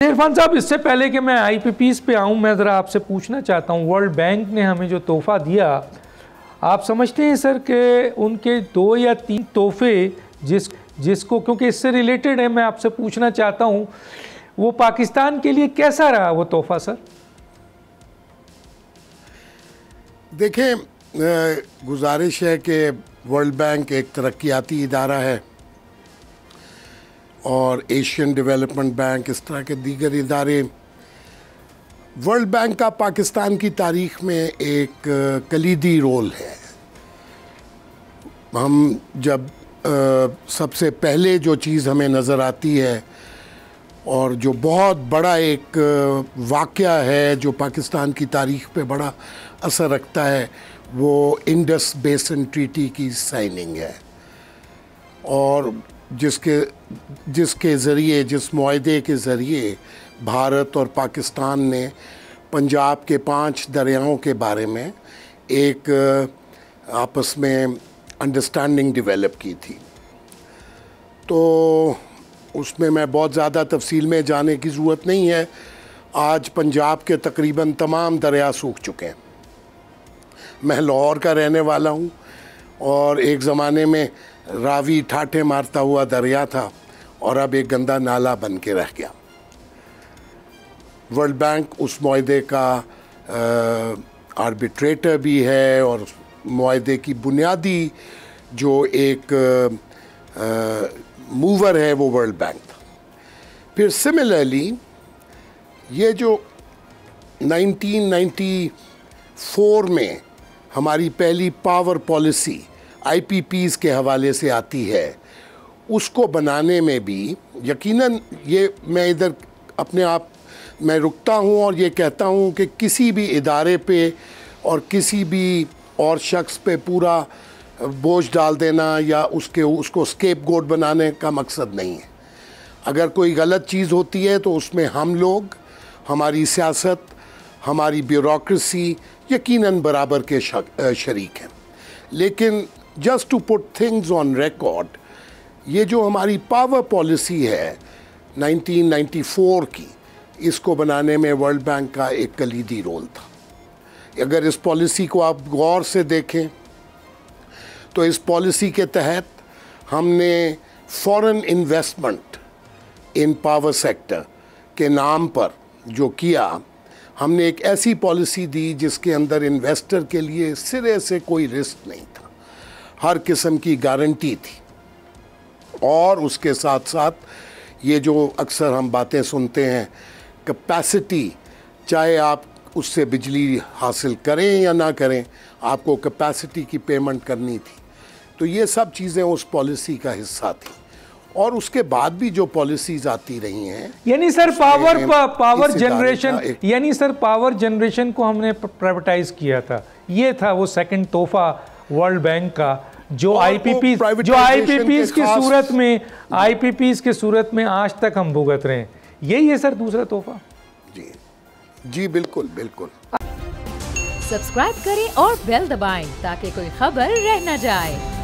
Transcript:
इरफान साहब, इससे पहले कि मैं आईपीपीस पे आऊँ, मैं ज़रा आपसे पूछना चाहता हूँ, वर्ल्ड बैंक ने हमें जो तोहफ़ा दिया, आप समझते हैं सर कि उनके 2 या 3 तोहफ़े जिसको, क्योंकि इससे रिलेटेड है, मैं आपसे पूछना चाहता हूँ, वो पाकिस्तान के लिए कैसा रहा वो तोहफ़ा सर? देखें, गुजारिश है कि वर्ल्ड बैंक एक तरक्याती इदारा है और एशियन डेवलपमेंट बैंक, इस तरह के दीगर इदारे। वर्ल्ड बैंक का पाकिस्तान की तारीख में एक कलीदी रोल है। हम जब सबसे पहले जो चीज़ हमें नज़र आती है और जो बहुत बड़ा एक वाक़या है जो पाकिस्तान की तारीख पे बड़ा असर रखता है, वो इंडस बेसिन ट्रीटी की साइनिंग है, और जिसके ज़रिए, जिस मुआहदे के ज़रिए भारत और पाकिस्तान ने पंजाब के 5 दरियाओं के बारे में एक आपस में अंडरस्टैंडिंग डेवलप की थी। तो उसमें मैं बहुत ज़्यादा तफसील में जाने की ज़रूरत नहीं है। आज पंजाब के तकरीबन तमाम दरिया सूख चुके हैं। मैं लाहौर का रहने वाला हूँ और एक ज़माने में रावी ठाठे मारता हुआ दरिया था और अब एक गंदा नाला बन के रह गया। वर्ल्ड बैंक उस मुआहदे का आर्बिट्रेटर भी है और मुआहदे की बुनियादी जो एक मूवर है वो वर्ल्ड बैंक था। फिर सिमिलरली ये जो 1994 में हमारी पहली पावर पॉलिसी आईपीपीस के हवाले से आती है, उसको बनाने में भी यकीनन ये मैं इधर अपने आप मैं रुकता हूँ और ये कहता हूँ कि किसी भी इदारे पे और किसी भी और शख्स पे पूरा बोझ डाल देना या उसको स्केपगोट बनाने का मकसद नहीं है। अगर कोई गलत चीज़ होती है तो उसमें हम लोग, हमारी सियासत, हमारी ब्यूरोक्रेसी यकीनन बराबर के शरीक हैं। लेकिन just to put things on record, ये जो हमारी पावर पॉलिसी है 1994 की, इसको बनाने में वर्ल्ड बैंक का एक कलीदी रोल था। अगर इस पॉलिसी को आप गौर से देखें तो इस पॉलिसी के तहत हमने फॉरेन इन्वेस्टमेंट इन पावर सेक्टर के नाम पर जो किया, हमने एक ऐसी पॉलिसी दी जिसके अंदर इन्वेस्टर के लिए सिरे से कोई रिस्क नहीं था, हर किस्म की गारंटी थी। और उसके साथ साथ ये जो अक्सर हम बातें सुनते हैं, कैपेसिटी, चाहे आप उससे बिजली हासिल करें या ना करें, आपको कैपेसिटी की पेमेंट करनी थी। तो ये सब चीज़ें उस पॉलिसी का हिस्सा थी। और उसके बाद भी जो पॉलिसीज़ आती रही हैं, यानी सर पावर जनरेशन को हमने प्राइवेटाइज किया था। ये था वो सेकंड तोहफा वर्ल्ड बैंक का, जो आईपीपीस की सूरत में आज तक हम भुगत रहे हैं। यही है सर दूसरा तोहफा। जी बिल्कुल बिल्कुल। सब्सक्राइब करें और बेल दबाएं ताकि कोई खबर रह न जाए।